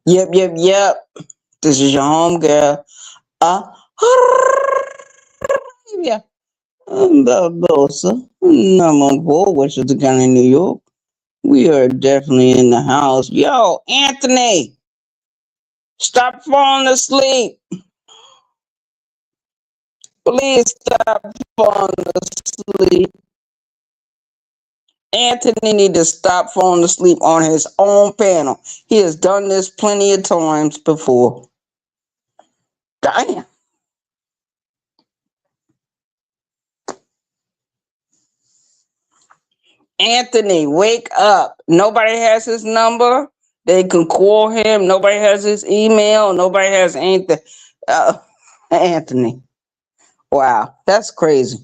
Yep, yep, yep. This is your home girl. Uh, yeah. Barbosa, number four, Westchester County, New York. We are definitely in the house. Yo, Anthony, stop falling asleep. Please stop falling asleep. Anthony need to stop falling asleep on his own panel. He has done this plenty of times before. Damn. Anthony, wake up. Nobody has his number. They can call him. Nobody has his email. Nobody has anything. Uh, Anthony. Wow, that's crazy.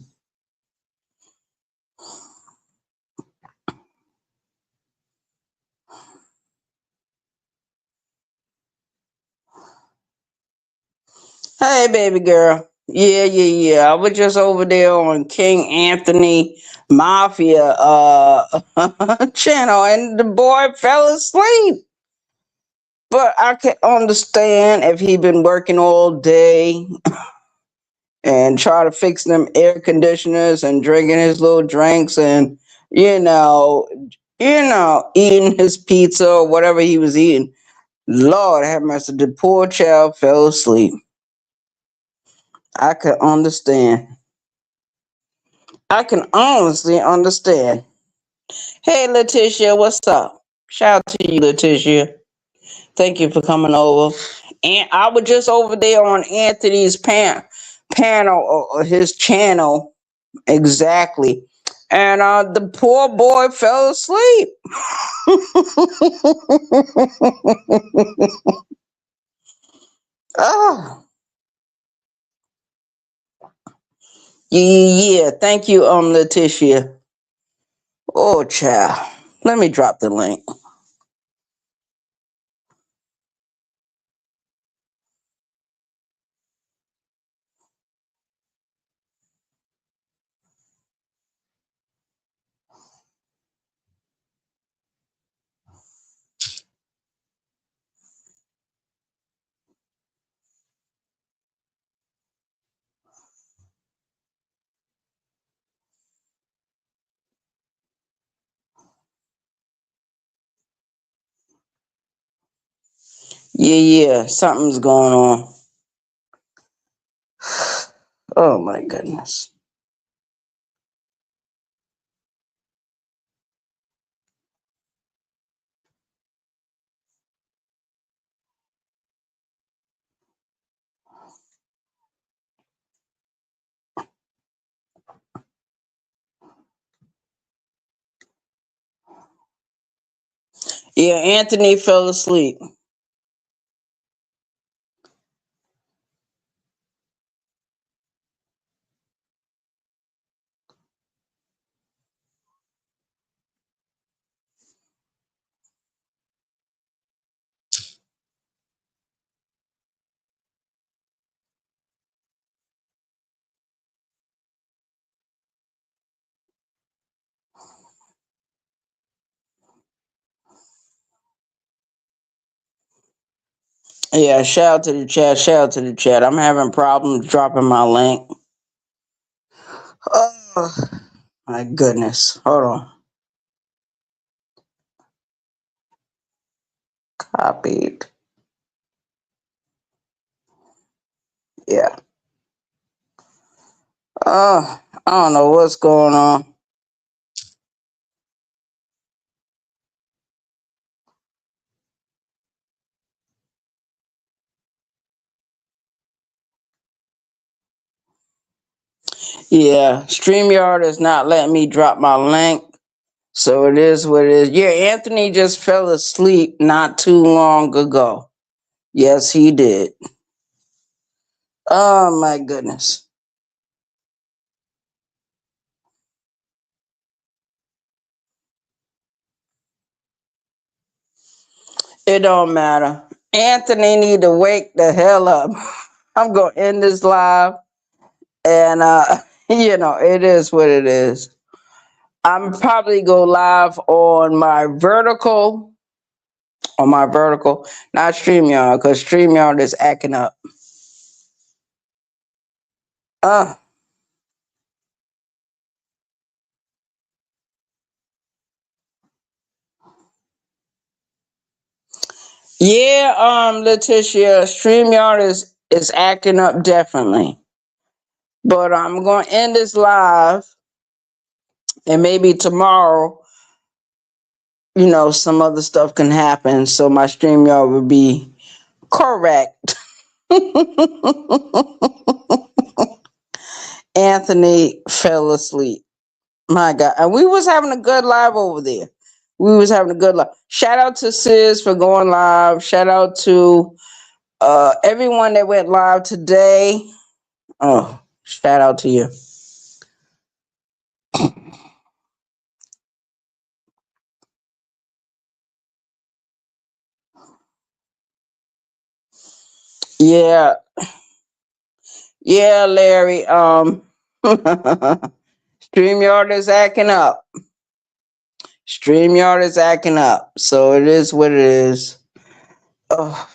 Hey, baby girl. Yeah, yeah, yeah. I was just over there on King Anthony Mafia channel, and the boy fell asleep. But I can understand if he been working all day and try to fix them air conditioners and drinking his little drinks and you know, eating his pizza or whatever he was eating. Lord have mercy, the poor child fell asleep. I can understand. I can honestly understand. Hey, Letitia, what's up? Shout out to you, Letitia. Thank you for coming over. And I was just over there on Anthony's panel, or his channel, exactly. And the poor boy fell asleep. Oh, yeah. Thank you, Letitia. Oh, child. Let me drop the link. Yeah, yeah. Something's going on. Oh my goodness. Yeah, Anthony fell asleep. Yeah, shout out to the chat. Shout out to the chat. I'm having problems dropping my link. Oh my goodness. Hold on. Copied. Yeah. I don't know what's going on. Yeah, StreamYard is not letting me drop my link. So it is what it is. Yeah, Anthony just fell asleep not too long ago. Yes, he did. Oh my goodness. It don't matter. Anthony need to wake the hell up. I'm gonna end this live and it is what it is. I'm probably go live on my vertical on my vertical, not StreamYard, because StreamYard is acting up. Uh, yeah, Letitia, StreamYard is acting up definitely. But I'm gonna end this live, and maybe tomorrow, some other stuff can happen, so my StreamYard will be correct. Anthony fell asleep. My God. And we was having a good live over there. We was having a good live. Shout out to Sis for going live. Shout out to everyone that went live today. Oh, shout out to you. Yeah. Yeah, Larry. StreamYard is acting up. StreamYard is acting up. So it is what it is. Oh,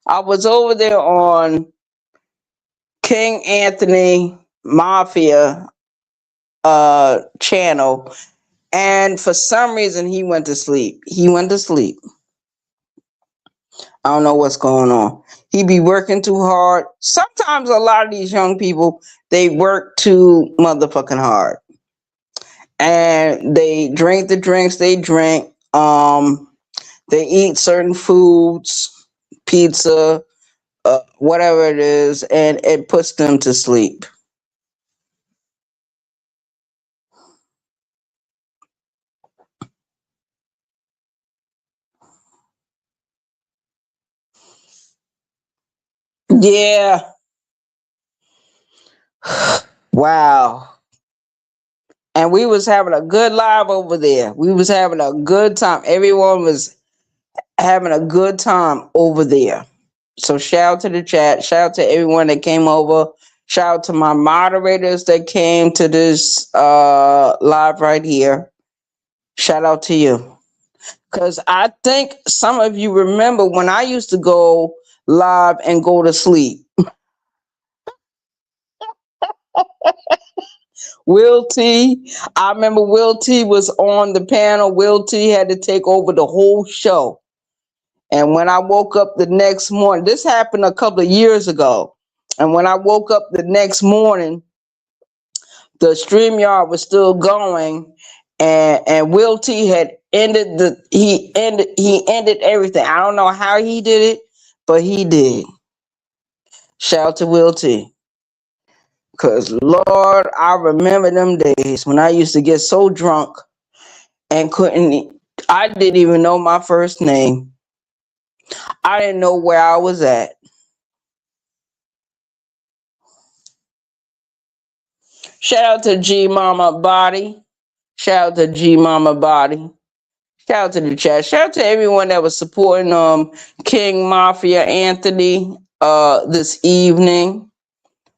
I was over there on King Anthony Mafia channel, and for some reason he went to sleep. He went to sleep. I don't know what's going on. He be working too hard. Sometimes a lot of these young people, they work too motherfucking hard. And they drink the drinks they drink. They eat certain foods, pizza, whatever it is, and it puts them to sleep. Yeah. Wow. And we was having a good live over there. We was having a good time. Everyone was having a good time over there. So shout out to the chat. Shout out to everyone that came over. Shout out to my moderators that came to this live right here. Shout out to you. Because I think some of you remember when I used to go live and go to sleep. Will T, I remember Will T was on the panel. Will T had to take over the whole show. And when I woke up the next morning, this happened a couple of years ago. And when I woke up the next morning, the StreamYard was still going, and Will T had ended everything. I don't know how he did it, but he did. Shout out to Will T. Cause Lord, I remember them days when I used to get so drunk and I didn't even know my first name. I didn't know where I was at. Shout out to G Mama Body. Shout out to G Mama Body. Shout out to the chat. Shout out to everyone that was supporting King Mafia Anthony this evening.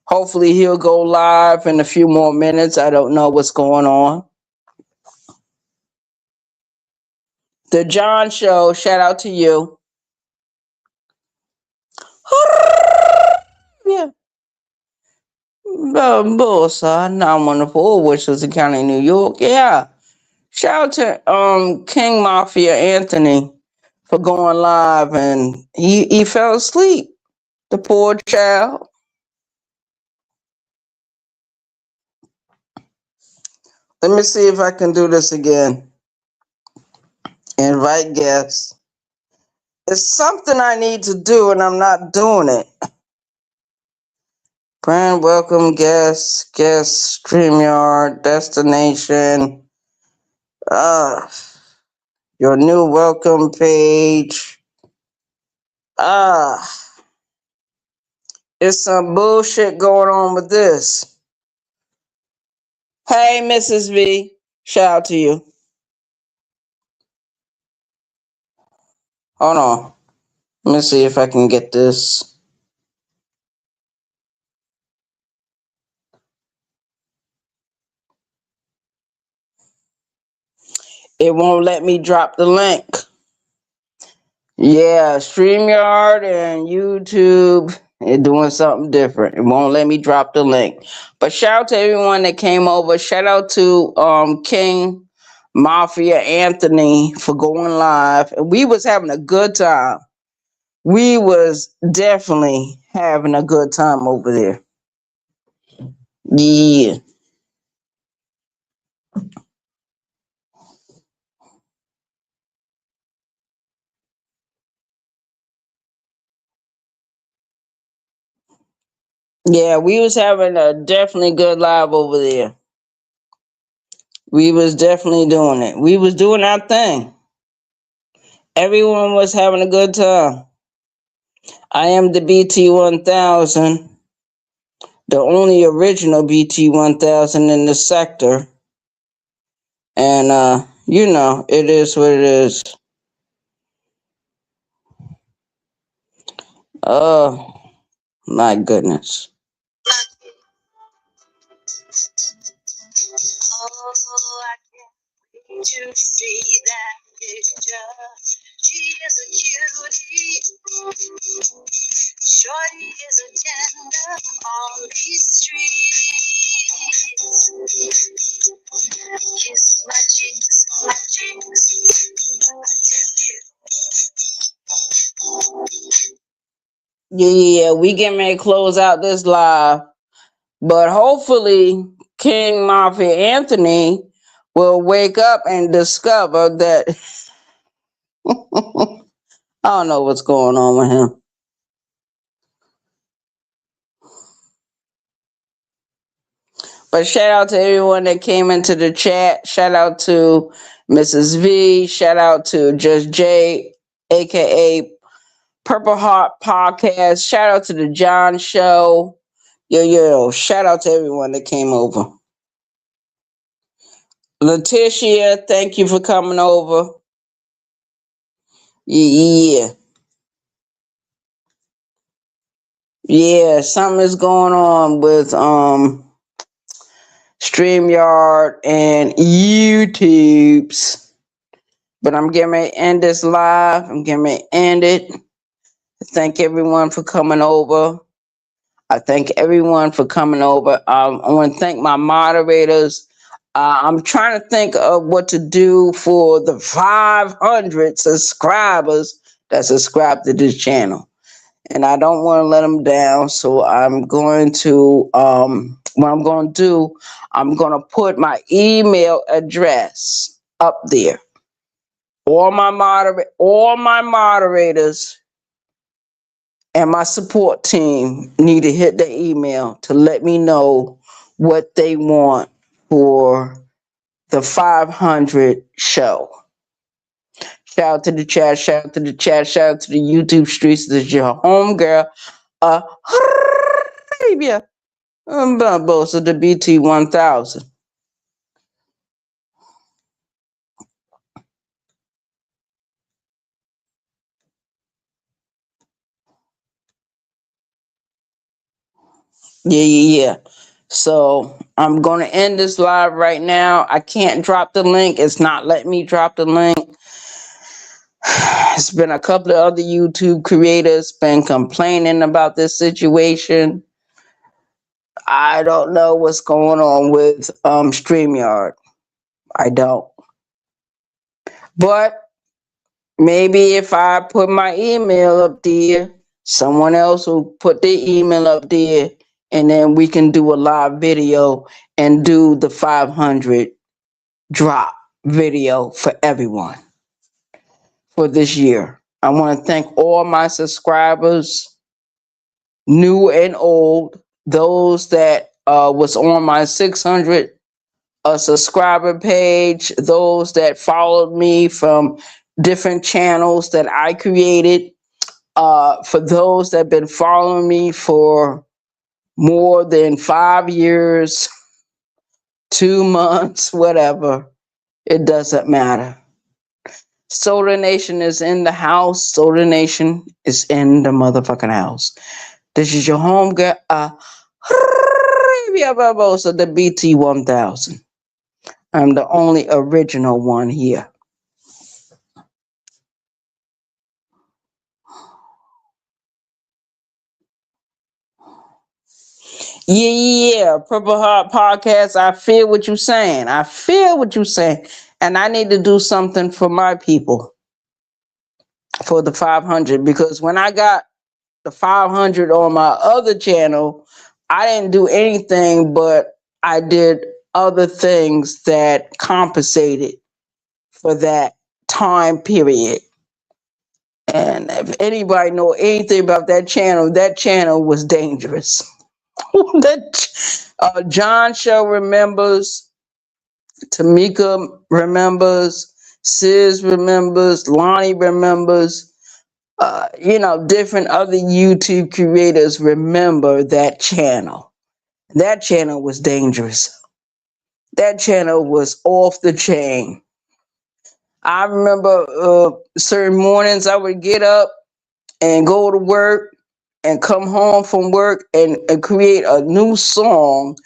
Hopefully he'll go live in a few more minutes. I don't know what's going on. The John Show, shout out to you. Yeah. Bosa, 914, Westchester County, New York. Yeah. Shout out to King Mafia Anthony for going live, and he fell asleep. The poor child. Let me see if I can do this again. Invite guests. It's something I need to do, and I'm not doing it. Grand welcome guests, StreamYard, destination, your new welcome page. It's some bullshit going on with this. Hey, Mrs. V, shout out to you. Hold on. Let me see if I can get this. It won't let me drop the link. Yeah, StreamYard and YouTube is doing something different. It won't let me drop the link. But shout out to everyone that came over. Shout out to King Mafia Anthony for going live. And we was having a good time. We was definitely having a good time over there. Yeah. Yeah, we was having a definitely good live over there. We was definitely doing it. We was doing our thing. Everyone was having a good time. I am the BT 1000, the only original BT 1000 in the sector. And, it is what it is. Oh, my goodness. Oh, I can't wait to see that picture. She is a cutie. Shorty is a tender on these streets. Kiss my cheeks, my cheeks. Yeah, we getting ready to close out this live. But hopefully, King Mafia Anthony will wake up and discover that I don't know what's going on with him. But shout out to everyone that came into the chat. Shout out to Mrs. V. Shout out to Just J, aka Purple Heart Podcast. Shout out to the John Show. Yo. Shout out to everyone that came over. Letitia, thank you for coming over. Yeah. Yeah, something is going on with StreamYard and YouTube's. But I'm getting ready to end this live. I'm getting ready to end it. Thank everyone for coming over. I thank everyone for coming over. I want to thank my moderators. I'm trying to think of what to do for the 500 subscribers that subscribe to this channel. And I don't want to let them down. So I'm going to, what I'm going to do, I'm going to put my email address up there. All my moderators and my support team need to hit the email to let me know what they want for the 500 show. Shout out to the chat, shout out to the chat, shout out to the YouTube streets. This is your home girl, Arabia. Boss of the BT 1000. Yeah. So I'm going to end this live right now. I can't drop the link. It's not letting me drop the link. It's been a couple of other YouTube creators been complaining about this situation. I don't know what's going on with StreamYard. I don't. But maybe if I put my email up there, someone else will put their email up there, and then we can do a live video and do the 500 drop video for everyone for this year. I want to thank all my subscribers, new and old, those that was on my 600 subscriber page, those that followed me from different channels that I created, for those that have been following me for more than 5 years, 2 months, whatever, it doesn't matter. Solar Nation is in the house. Solar Nation is in the motherfucking house. This is your home girl, Barbosa, the BT 1000. I'm the only original one here. Yeah. Purple Heart Podcast. I feel what you're saying. I feel what you're saying. And I need to do something for my people for the 500 because when I got the 500 on my other channel, I didn't do anything, but I did other things that compensated for that time period. And if anybody know anything about that channel was dangerous. that John Show remembers, Tamika remembers, Sis remembers, Lonnie remembers. Different other YouTube creators remember that channel. That channel was dangerous. That channel was off the chain. I remember certain mornings I would get up and go to work and come home from work and create a new song.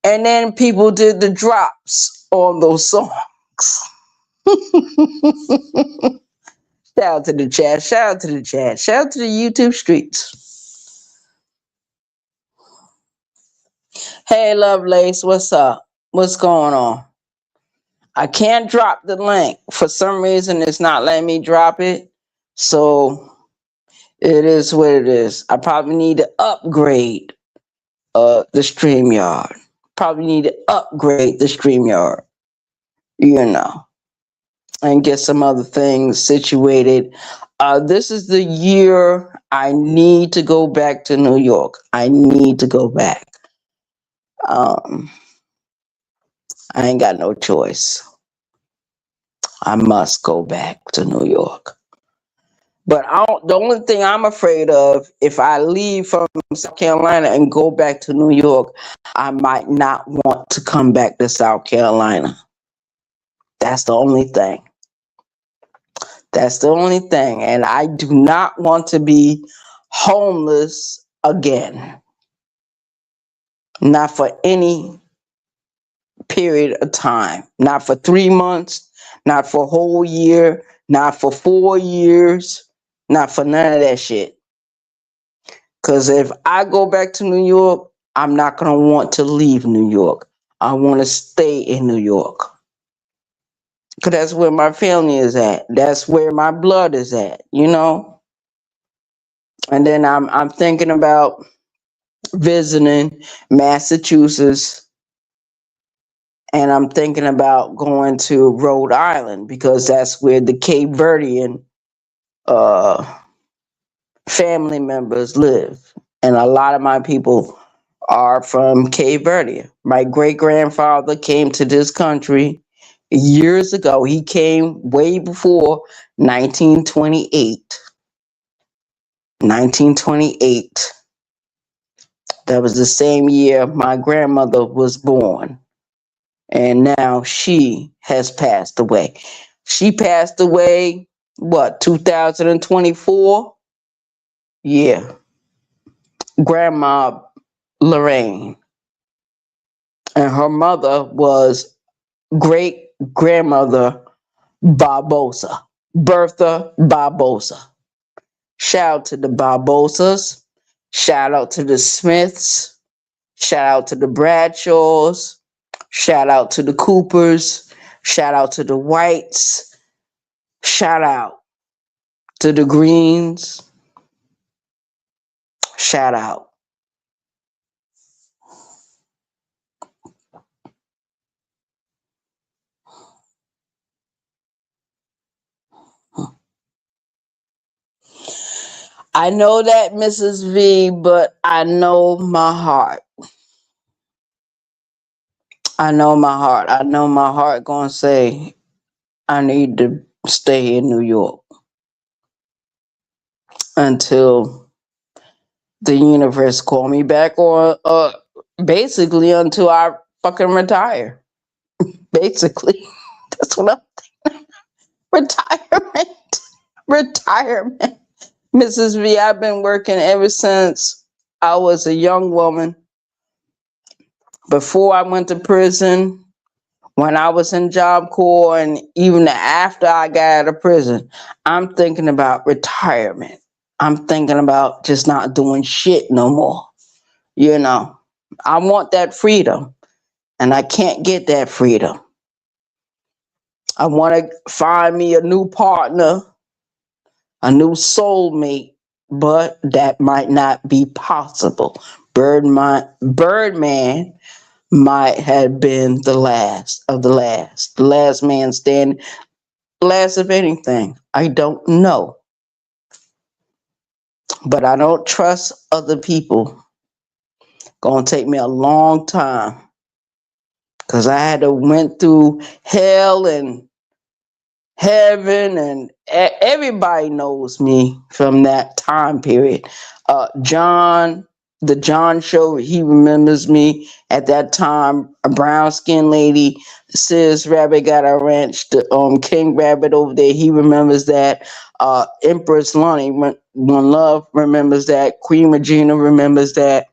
And then people did the drops on those songs. Shout out to the chat. Shout out to the chat. Shout out to the YouTube streets. Hey, Lovelace, what's up? What's going on? I can't drop the link. For some reason, it's not letting me drop it. So it is what it is. I probably need to upgrade the StreamYard. Probably need to upgrade the StreamYard, and get some other things situated. This is the year I need to go back to New York. I need to go back. I ain't got no choice. I must go back to New York. But the only thing I'm afraid of, if I leave from South Carolina and go back to New York, I might not want to come back to South Carolina. That's the only thing. That's the only thing. And I do not want to be homeless again. Not for any period of time. Not for 3 months, not for a whole year, not for 4 years, not for none of that shit. Because if I go back to New York, I'm not going to want to leave New York. I want to stay in New York. Because that's where my family is at. That's where my blood is at, And then I'm thinking about visiting Massachusetts. And I'm thinking about going to Rhode Island because that's where the Cape Verdean family members live. And a lot of my people are from Cape Verde. My great-grandfather came to this country years ago. He came way before 1928. 1928. That was the same year my grandmother was born. And now she has passed away. She passed away, 2024? Yeah. Grandma Lorraine. And her mother was great grandmother Barbosa, Bertha Barbosa. Shout out to the Barbosas. Shout out to the Smiths. Shout out to the Bradshaws. Shout out to the Coopers. Shout out to the Whites. Shout out to the Greens. Shout out. I know that, Mrs. V, but I know my heart. I know my heart. I know my heart gonna say, I need to stay in New York until the universe call me back, or basically until I fucking retire. Basically, that's what I'm thinking. Retirement. Mrs. V, I've been working ever since I was a young woman. Before I went to prison, when I was in Job Corps, and even after I got out of prison, I'm thinking about retirement. I'm thinking about just not doing shit no more. I want that freedom, and I can't get that freedom. I want to find me a new partner, a new soulmate, but that might not be possible. Birdman might have been the last of the last man standing, last of anything. I don't know. But I don't trust other people. Gonna take me a long time because I had to went through hell and heaven, and everybody knows me from that time period. John, the John Show, he remembers me at that time. A brown skinned lady, Sis Rabbit got a ranch. The King Rabbit over there, he remembers that. Empress Lonnie, One Love remembers that. Queen Regina remembers that.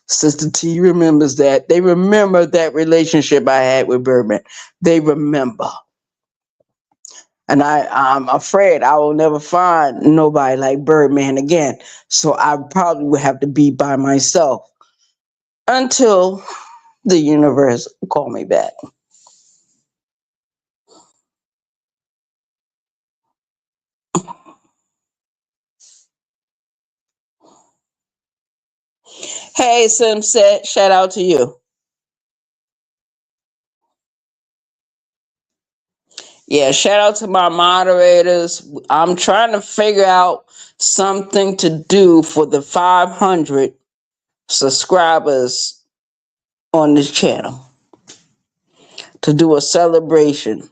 Sister T remembers that. They remember that relationship I had with Birdman. They remember. And I'm afraid I will never find nobody like Birdman again. So I probably would have to be by myself until the universe call me back. Hey, Simset, shout out to you. Yeah, shout out to my moderators. I'm trying to figure out something to do for the 500 subscribers on this channel to do a celebration.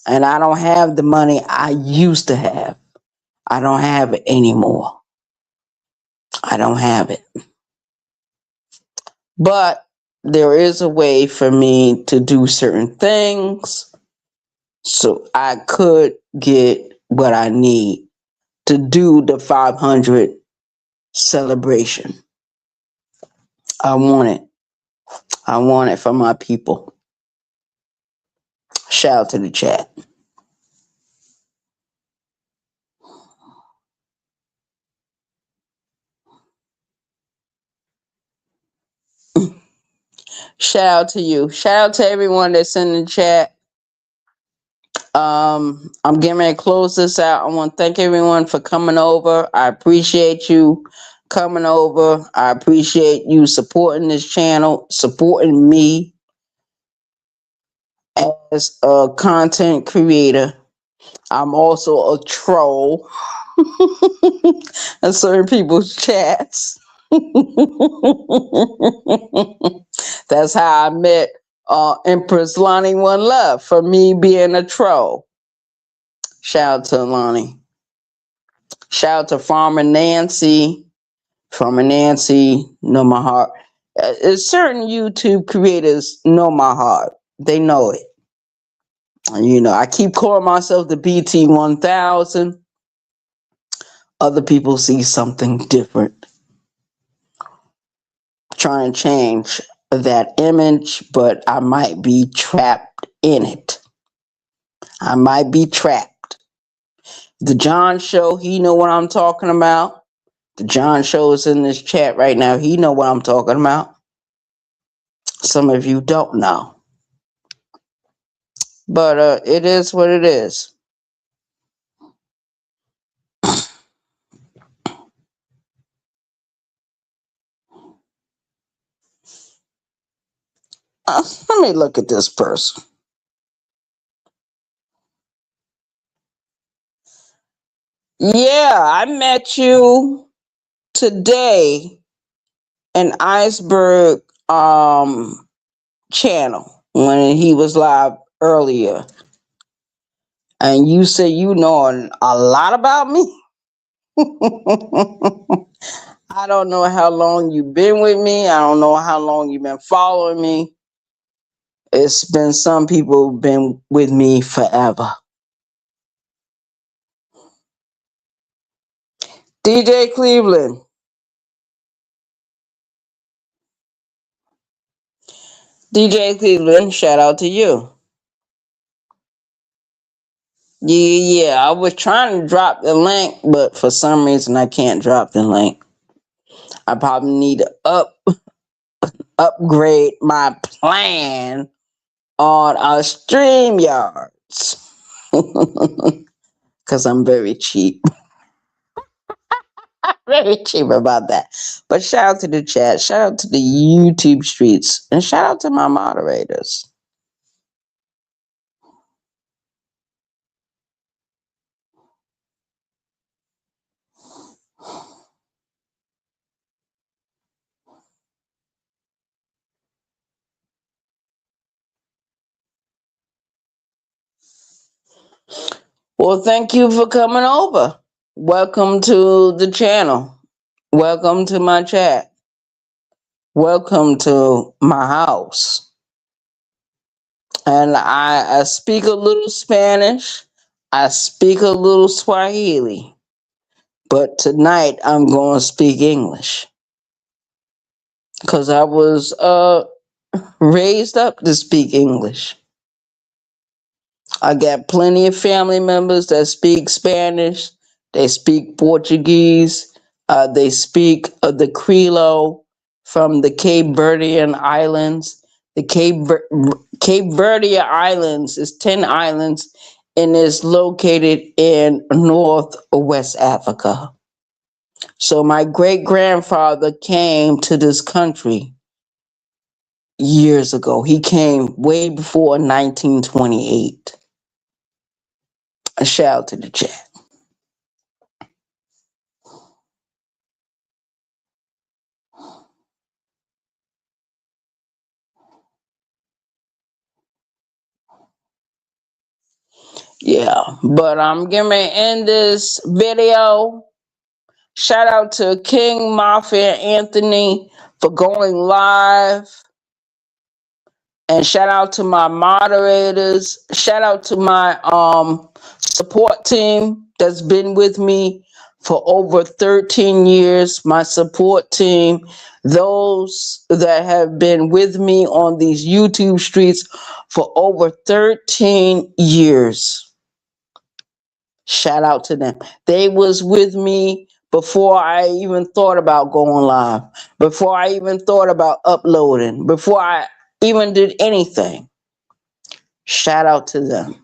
And I don't have the money I used to have. I don't have it anymore. I don't have it. But there is a way for me to do certain things so I could get what I need to do the 500 celebration. I want it. I want it for my people. Shout out to the chat. Shout out to you. Shout out to everyone that's in the chat. I'm getting ready to close this out. I want to thank everyone for coming over. I appreciate you coming over. I appreciate you supporting this channel, supporting me as a content creator. I'm also a troll in certain people's chats. That's how I met Empress Lonnie One Love, for me being a troll. Shout out to Lonnie. Shout out to Farmer Nancy. Farmer Nancy, know my heart. Certain YouTube creators know my heart. They know it. You know, I keep calling myself the BT 1000. Other people see something different. Trying to change that image, but I might be trapped in it. I might be trapped. The John Show, he know what I'm talking about. The John Show is in this chat right now. He know what I'm talking about. Some of you don't know. But it is what it is. Let me look at this person. Yeah, I met you today in Iceberg channel when he was live earlier. And you say you know a lot about me. I don't know how long you've been with me. I don't know how long you've been following me. It's been some people been with me forever. DJ Cleveland. DJ Cleveland, shout out to you. Yeah, I was trying to drop the link, but for some reason I can't drop the link. I probably need to upgrade my plan on our StreamYards. Because I'm very cheap. Very cheap about that. But shout out to the chat, shout out to the YouTube streets, and shout out to my moderators. Well, thank you for coming over. Welcome to the channel. Welcome to my chat. Welcome to my house. And I speak a little Spanish. I speak a little Swahili. But tonight I'm going to speak English. Because I was raised up to speak English. I got plenty of family members that speak Spanish. They speak Portuguese. They speak the Creole from the Cape Verdean Islands. The Cape Verde Islands is 10 islands and is located in North or West Africa. So my great-grandfather came to this country years ago. He came way before 1928. A shout out to the chat. Yeah, but I'm gonna end this video. Shout out to King Mafia Anthony for going live. And shout out to my moderators. Shout out to my support team that's been with me for over 13 years. My support team, those that have been with me on these YouTube streets for over 13 years. Shout out to them. They was with me before I even thought about going live, before I even thought about uploading, before I even did anything. Shout out to them.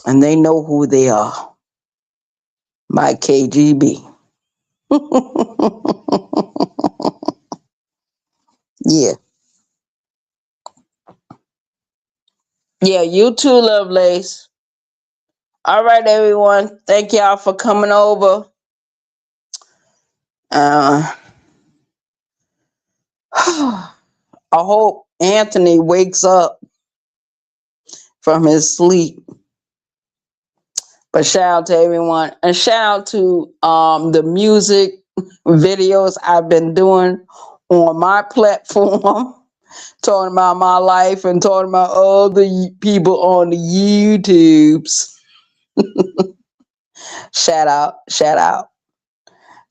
And they know who they are. My KGB. Yeah. Yeah, you too, Lovelace. All right, everyone. Thank y'all for coming over. I hope Anthony wakes up from his sleep. But shout out to everyone. And shout out to the music videos I've been doing on my platform, talking about my life and talking about all the people on the YouTubes. Shout out, shout out.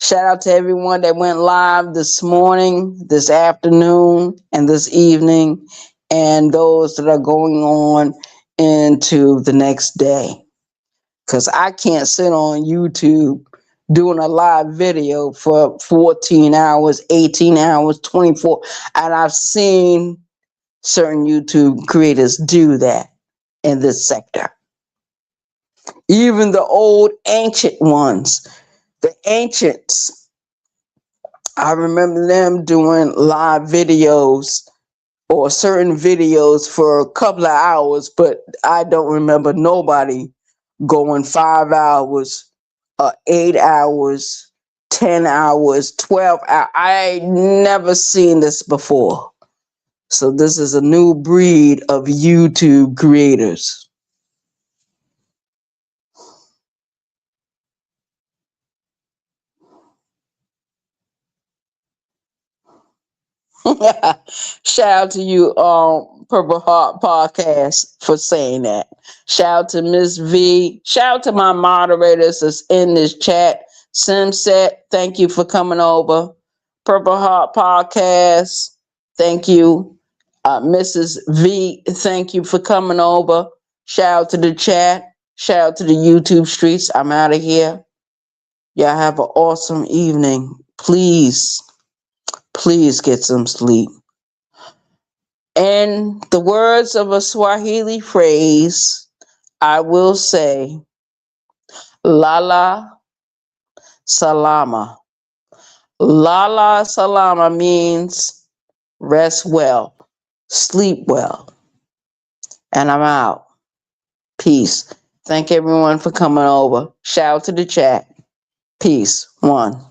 Shout out to everyone that went live this morning, this afternoon, and this evening, and those that are going on into the next day. Because I can't sit on YouTube doing a live video for 14 hours, 18 hours, 24. And I've seen certain YouTube creators do that in this sector. Even the old ancient ones, the ancients, I remember them doing live videos or certain videos for a couple of hours, but I don't remember nobody going 5 hours, 8 hours, 10 hours, 12 hours. I never seen this before. So this is a new breed of YouTube creators. Shout out to you, Purple Heart Podcast, for saying that. Shout out to Miss V. Shout out to my moderators that's in this chat. Simset, thank you for coming over. Purple Heart Podcast, thank you. Mrs. V, thank you for coming over. Shout out to the chat. Shout out to the YouTube streets. I'm out of here. Y'all have an awesome evening. Please Please get some sleep. In the words of a Swahili phrase, I will say, Lala Salama. Lala Salama means rest well, sleep well. And I'm out. Peace. Thank everyone for coming over. Shout out to the chat. Peace. One.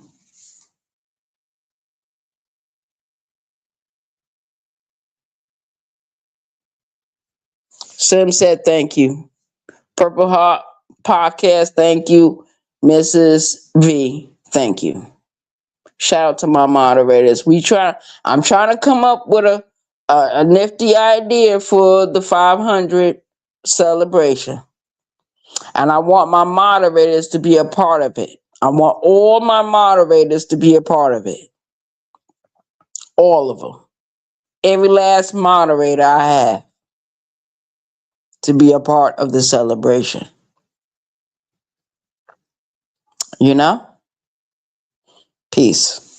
Sim said thank you. Purple Heart Podcast, thank you. Mrs. V, thank you. Shout out to my moderators. I'm trying to come up with a nifty idea for the 500 celebration. And I want my moderators to be a part of it. I want all my moderators to be a part of it. All of them. Every last moderator I have to be a part of the celebration. You know? Peace.